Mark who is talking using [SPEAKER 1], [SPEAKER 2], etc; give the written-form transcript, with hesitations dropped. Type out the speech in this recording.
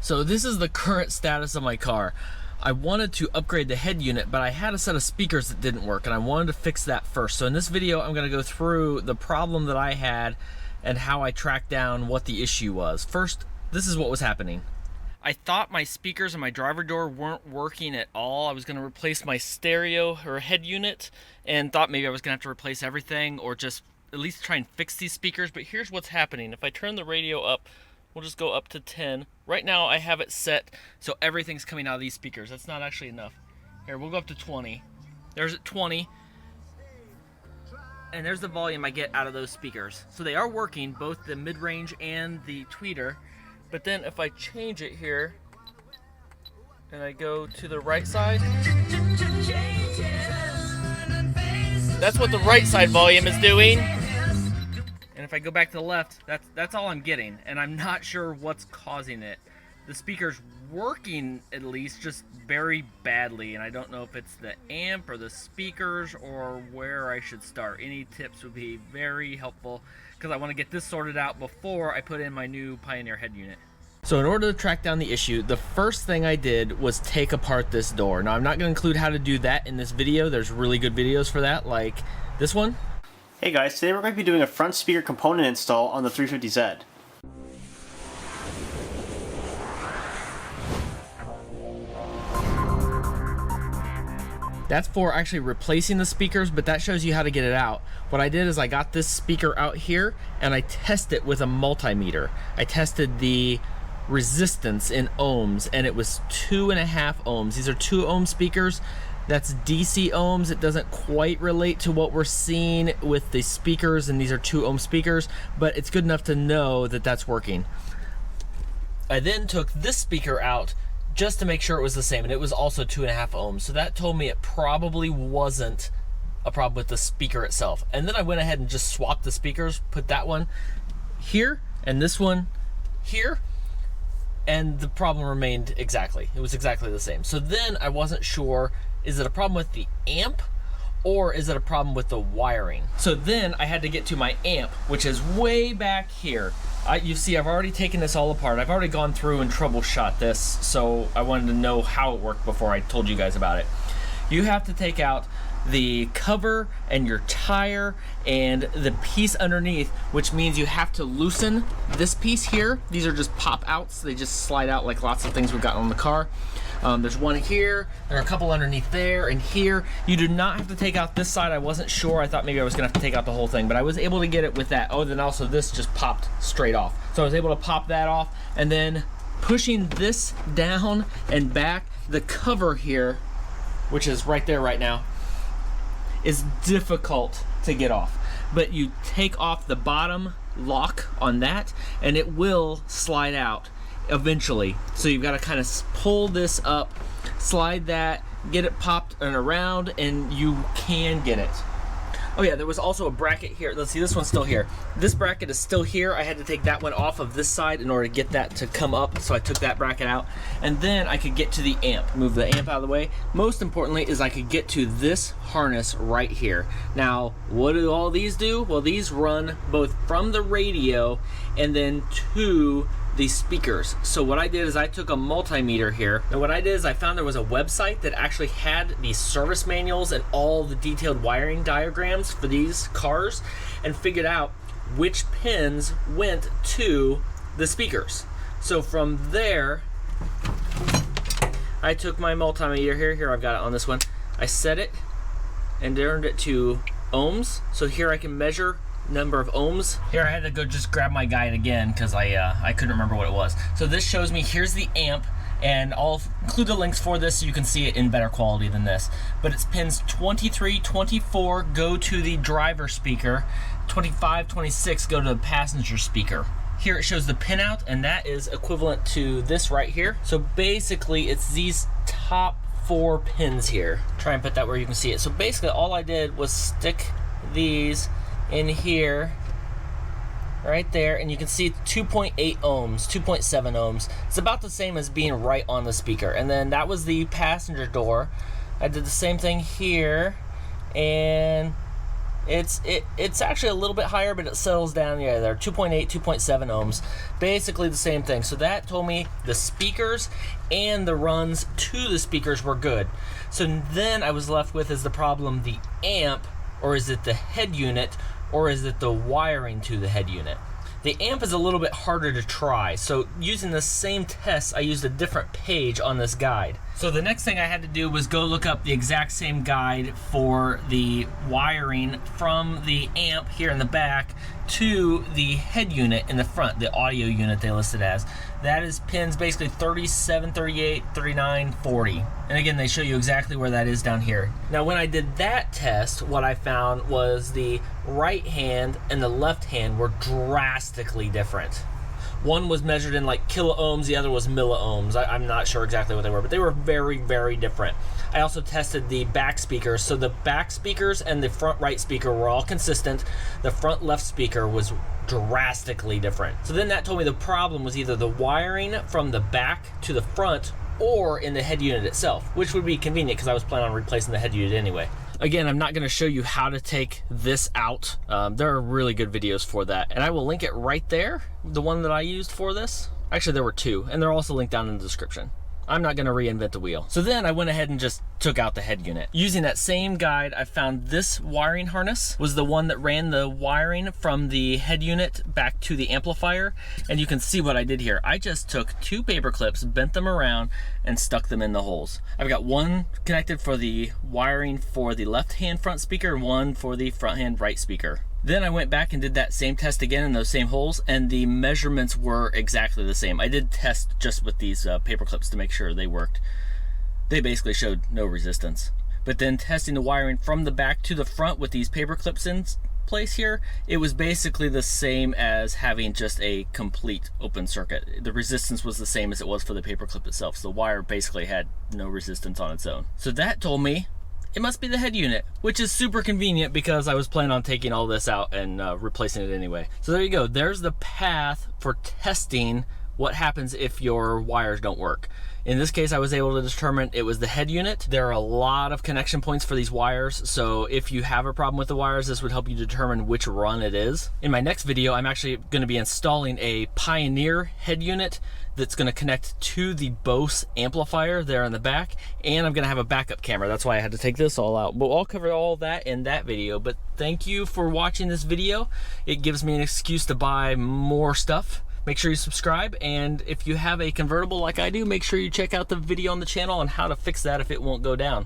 [SPEAKER 1] So this is the current status of my car. I wanted to upgrade the head unit, but I had a set of speakers that didn't work, and I wanted to fix that first. So in this video, I'm gonna go through the problem that I had and how I tracked down what the issue was. First, this is what was happening. I thought my speakers and my driver door weren't working at all. I was gonna replace my stereo or head unit and thought maybe I was gonna have to replace everything or just at least try and fix these speakers. But here's what's happening. If I turn the radio up, we'll just go up to 10. Right now I have it set so everything's coming out of these speakers. That's not actually enough. Here, we'll go up to 20. There's at 20. And there's the volume I get out of those speakers. So they are working, both the mid-range and the tweeter. But then if I change it here, and I go to the right side, that's what the right side volume is doing. And if I go back to the left, that's all I'm getting, and I'm not sure what's causing it. The speaker's working, at least, just very badly, and I don't know if it's the amp or the speakers or where I should start. Any tips would be very helpful, because I want to get this sorted out before I put in my new Pioneer head unit. So in order to track down the issue, the first thing I did was take apart this door. Now I'm not going to include how to do that in this video. There's really good videos for that, like this one.
[SPEAKER 2] Hey guys, today we're going to be doing a front speaker component install on the 350Z.
[SPEAKER 1] That's for actually replacing the speakers, but that shows you how to get it out. What I did is I got this speaker out here and I tested it with a multimeter. I tested the resistance in ohms and it was 2.5 ohms. These are 2 ohm speakers. That's DC ohms. It doesn't quite relate to what we're seeing with the speakers, and these are 2 ohm speakers, but it's good enough to know that that's working. I then took this speaker out just to make sure it was the same, and it was also 2.5 ohms. So that told me it probably wasn't a problem with the speaker itself. And then I went ahead and just swapped the speakers, put that one here and this one here, and the problem remained exactly. It was exactly the same. So then I wasn't sure, is it a problem with the amp or is it a problem with the wiring? So then I had to get to my amp, which is way back here. You see, I've already taken this all apart. I've already gone through and troubleshot this, so I wanted to know how it worked before I told you guys about it. You have to take out the cover and your tire and the piece underneath, which means you have to loosen this piece here. These are just pop outs. They just slide out like lots of things we've got on the car. There's one here, there are a couple underneath there and here. You do not have to take out this side. I wasn't sure. I thought maybe I was gonna have to take out the whole thing, but I was able to get it with that. Oh, then also this just popped straight off. So I was able to pop that off, and then pushing this down and back, the cover here, which is right there right now, is difficult to get off. But you take off the bottom lock on that and it will slide out eventually. So you've got to kind of pull this up, slide that, get it popped and around, and you can get it. Oh yeah, there was also a bracket here. Let's see, this one's still here. This bracket is still here. I had to take that one off of this side in order to get that to come up, so I took that bracket out. And then I could get to the amp, move the amp out of the way. Most importantly is I could get to this harness right here. Now, what do all these do? Well, these run both from the radio and then to the speakers. So what I did is I took a multimeter here, and what I did is I found there was a website that actually had the service manuals and all the detailed wiring diagrams for these cars, and figured out which pins went to the speakers. So from there, I took my multimeter here I've got it on this one, I set it and turned it to ohms. So here I can measure number of ohms. Here I had to go just grab my guide again because I couldn't remember what it was. So this shows me, here's the amp, and I'll include the links for this so you can see it in better quality than this. But it's pins 23, 24 go to the driver speaker, 25, 26 go to the passenger speaker. Here it shows the pin out, and that is equivalent to this right here. So basically it's these top 4 pins here. Try and put that where you can see it. So basically all I did was stick these in here, right there, and you can see 2.8 ohms, 2.7 ohms. It's about the same as being right on the speaker. And then that was the passenger door. I did the same thing here, and It's actually a little bit higher, but it settles down. Yeah, they're 2.8, 2.7 ohms, basically the same thing. So that told me the speakers and the runs to the speakers were good. So then I was left with, is the problem the amp, or is it the head unit, or is it the wiring to the head unit? The amp is a little bit harder to try, so using the same test, I used a different page on this guide. So the next thing I had to do was go look up the exact same guide for the wiring from the amp here in the back to the head unit in the front, the audio unit they listed as. That is pins basically 37, 38, 39, 40. And again, they show you exactly where that is down here. Now, when I did that test, what I found was the right hand and the left hand were drastically different. One was measured in like kilo ohms, the other was milliohms. I'm not sure exactly what they were, but they were very, very different. I also tested the back speakers. So the back speakers and the front right speaker were all consistent. The front left speaker was drastically different. So then that told me the problem was either the wiring from the back to the front or in the head unit itself, which would be convenient because I was planning on replacing the head unit anyway. Again, I'm not going to show you how to take this out. There are really good videos for that, and I will link it right there, the one that I used for this. Actually, there were two, and they're also linked down in the description. I'm not going to reinvent the wheel. So then I went ahead and just took out the head unit. Using that same guide, I found this wiring harness was the one that ran the wiring from the head unit back to the amplifier. And you can see what I did here. I just took two paper clips, bent them around, and stuck them in the holes. I've got one connected for the wiring for the left-hand front speaker and one for the front-hand right speaker. Then I went back and did that same test again in those same holes, and the measurements were exactly the same. I did test just with these paper clips to make sure they worked. They basically showed no resistance. But then testing the wiring from the back to the front with these paper clips in place here, it was basically the same as having just a complete open circuit. The resistance was the same as it was for the paper clip itself. So the wire basically had no resistance on its own. So that told me it must be the head unit, which is super convenient because I was planning on taking all this out and replacing it anyway. So there you go. There's the path for testing what happens if your wires don't work. In this case, I was able to determine it was the head unit. There are a lot of connection points for these wires, so if you have a problem with the wires, this would help you determine which run it is. In my next video, I'm actually going to be installing a Pioneer head unit that's going to connect to the Bose amplifier there in the back, and I'm going to have a backup camera. That's why I had to take this all out. But I'll cover all that in that video. But thank you for watching this video. It gives me an excuse to buy more stuff. Make sure you subscribe, and if you have a convertible like I do, make sure you check out the video on the channel on how to fix that if it won't go down.